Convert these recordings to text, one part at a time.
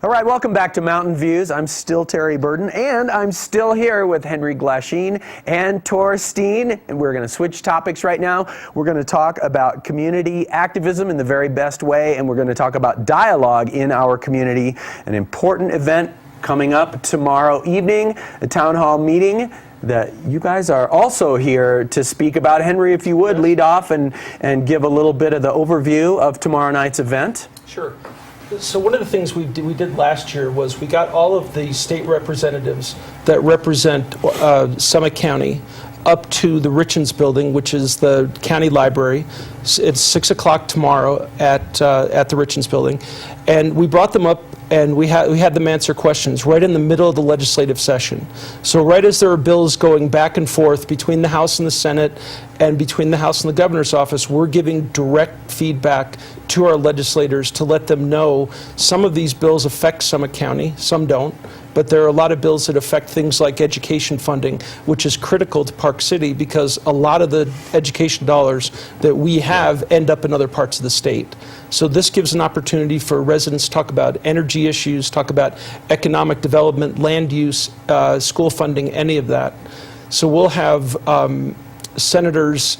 All right, welcome back to Mountain Views. I'm still Terry Burden, and I'm still here with Henry Glasheen and Tor Steen, and we're going to switch topics right now. We're going to talk about community activism in the very best way, and we're going to talk about dialogue in our community, an important event coming up tomorrow evening, a town hall meeting that you guys are also here to speak about. Henry, if you would, lead off and give a little bit of the overview of tomorrow night's event. Sure. So one of the things we did last year was we got all of the state representatives that represent Summit County up to the Richens building, which is the county library. It's 6 o'clock tomorrow at the Richens building. And we brought them up and we had them answer questions right in the middle of the legislative session. So right as there are bills going back and forth between the House and the Senate and between the House and the Governor's office, we're giving direct feedback to our legislators to let them know some of these bills affect Summit County, some don't, but there are a lot of bills that affect things like education funding, which is critical to Park City because a lot of the education dollars that we have end up in other parts of the state. So this gives an opportunity for residents to talk about energy issues, talk about economic development, land use, school funding, any of that. So we'll have Senators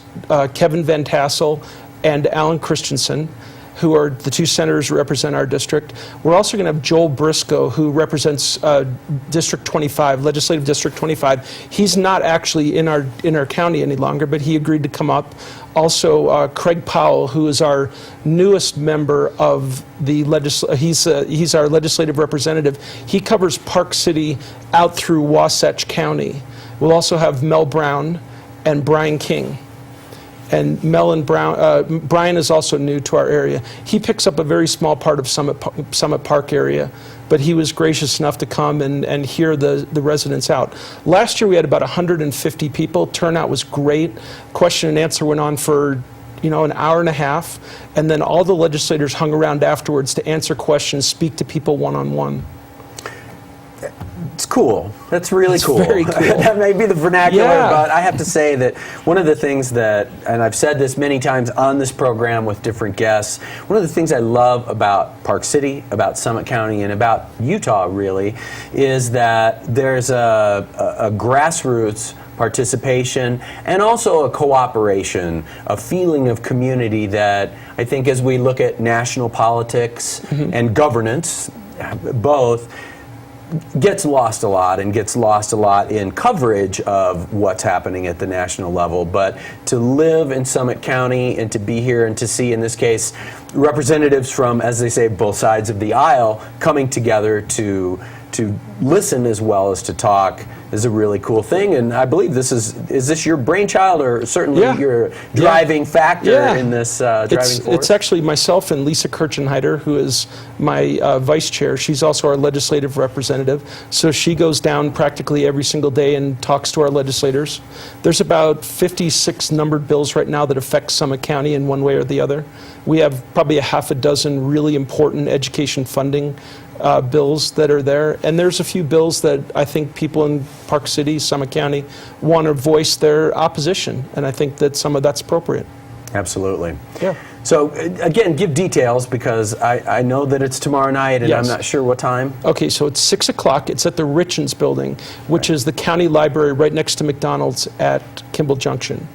Kevin Van Tassel and Alan Christensen, who are the two senators who represent our district. We're also going to have Joel Briscoe, who represents District 25, Legislative District 25. He's not actually in our county any longer, but he agreed to come up. Also, Craig Powell, who is our newest member of the he's our legislative representative. He covers Park City out through Wasatch County. We'll also have Mel Brown and Brian King. And Mel and Brian is also new to our area. He picks up a very small part of Summit Park area, but he was gracious enough to come and hear the residents out. Last year we had about 150 people. Turnout was great. Question and answer went on for an hour and a half, and then all the legislators hung around afterwards to answer questions, speak to people one-on-one. It's cool. That's really cool. Very cool. That may be the vernacular, Yeah. but I have to say that one of the things that, and I've said this many times on this program with different guests, one of the things I love about Park City, about Summit County, and about Utah really, is that there's a grassroots participation and also a cooperation, a feeling of community that I think as we look at national politics and governance, both, gets lost a lot in coverage of what's happening at the national level. But to live in Summit County and to be here and to see, in this case, representatihes from, as they say, both sides of the aisle coming together to listen as well as to talk is a really cool thing. And I believe is this your brainchild, or certainly your driving factor in this driving force? It's actually myself and Lisa Kirchenheider, who is my vice chair. She's also our legislative representative. So she goes down practically every single day and talks to our legislators. There's about 56 numbered bills right now that affect Summit County in one way or the other. We have probably a half a dozen really important education funding bills that are there, and there's a few bills that I think people in Park City, Summit County, want to voice their opposition, and I think that some of that's appropriate. Absolutely. Yeah. So again, give details, because I know that it's tomorrow night, and Yes. I'm not sure what time. Okay, so it's 6 o'clock. It's at the Richens building, which is the county library right next to McDonald's at Kimball Junction.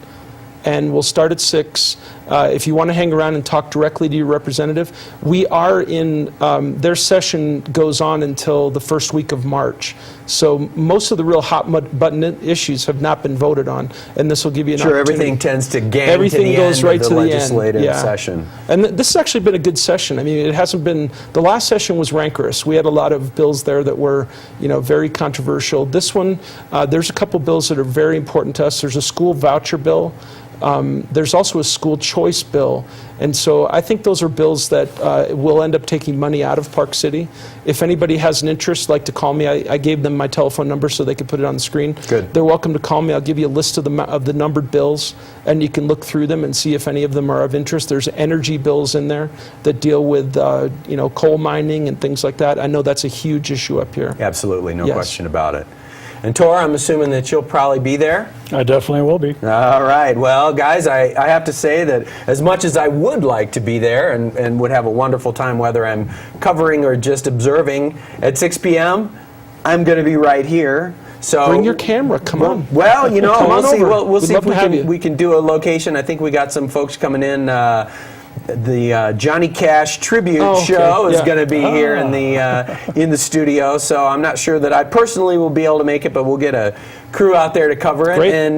And we'll start at 6. If you want to hang around and talk directly to your representative, we are in, their session goes on until the first week of March. So most of the real hot button issues have not been voted on, and this will give you an opportunity. Everything tends to gang Everything to the goes end right of to the the end. legislative session. And this has actually been a good session. I mean, it hasn't been, the last session was rancorous. We had a lot of bills there that were, very controversial. This one, there's a couple bills that are very important to us. There's a school voucher bill. There's also a school choice bill, and so I think those are bills that will end up taking money out of Park City. If anybody has an interest, like to call me. I gave them my telephone number so they could put it on the screen. Good. They're welcome to call me. I'll give you a list of the numbered bills, and you can look through them and see if any of them are of interest. There's energy bills in there that deal with coal mining and things like that. I know that's a huge issue up here. Absolutely, no Yes. question about it. And Tor, I'm assuming that you'll probably be there. I definitely will be. All right. Well, guys, I have to say that as much as I would like to be there and would have a wonderful time, whether I'm covering or just observing, at 6 p.m., I'm going to be right here. So Bring your camera. Come on. Well, you know, Come we'll on see. over. We'll We'd see love if to have you. we can do a location. I think we got some folks coming in. The Johnny Cash tribute show is Yeah. going to be here in the studio. So I'm not sure that I personally will be able to make it, but we'll get a crew out there to cover it. Great. And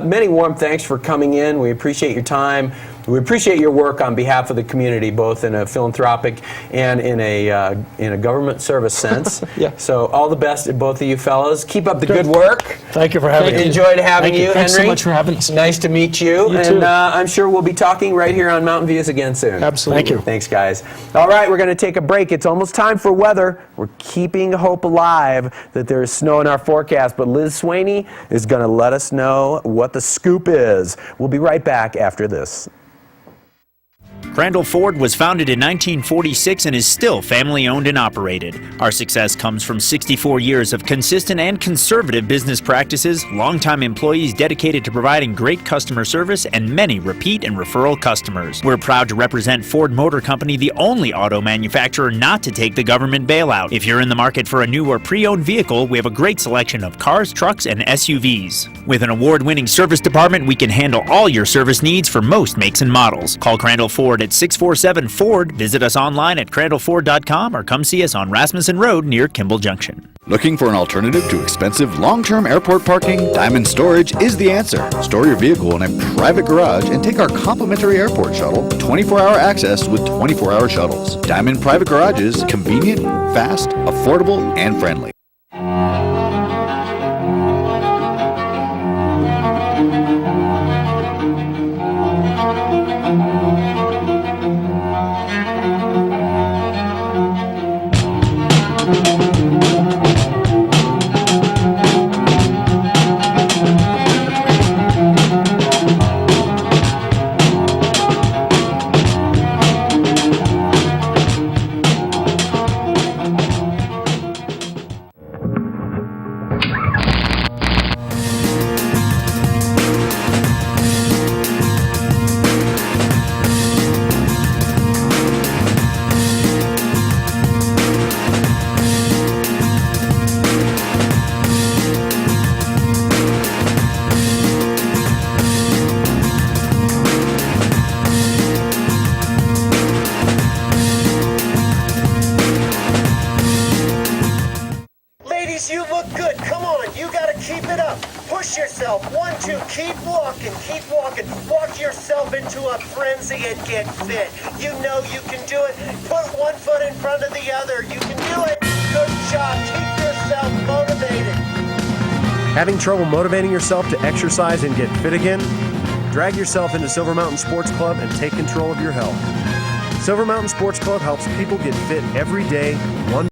many warm thanks for coming in. We appreciate your time. We appreciate your work on behalf of the community, both in a philanthropic and in a government service sense. Yeah. So all the best to both of you fellows. Keep up the good work. Thank you for having me. Enjoyed having Thank you. you, Thanks so Henry. much for having us. Nice to meet you. You and too. I'm sure we'll be talking right here on Mountain Views again soon. Absolutely. Thank you. Thanks, guys. All right, we're going to take a break. It's almost time for weather. We're keeping hope alive that there is snow in our forecast, but Liz Swaney is going to let us know what the scoop is. We'll be right back after this. Crandall Ford was founded in 1946 and is still family owned and operated. Our success comes from 64 years of consistent and conservative business practices, longtime employees dedicated to providing great customer service, and many repeat and referral customers. We're proud to represent Ford Motor Company, the only auto manufacturer not to take the government bailout. If you're in the market for a new or pre-owned vehicle, we have a great selection of cars, trucks, and SUVs. With an award-winning service department, we can handle all your service needs for most makes and models. Call Crandall Ford at 647-FORD. Visit us online at crandallford.com or come see us on Rasmussen Road near Kimball Junction. Looking for an alternative to expensive long-term airport parking? Diamond Storage is the answer. Store your vehicle in a private garage and take our complimentary airport shuttle, 24-hour access with 24-hour shuttles. Diamond Private Garages, convenient, fast, affordable, and friendly. Ladies, you look good. Come on, you gotta keep it up. Push yourself. 1, 2, keep walking, keep walking. Walk yourself into a frenzy and get fit. You know you can do it. Put one foot in front of the other. You can do it. Good job. Keep yourself motivated. Having trouble motivating yourself to exercise and get fit again? Drag yourself into Silver Mountain Sports Club and take control of your health. Silver Mountain Sports Club helps people get fit every day, one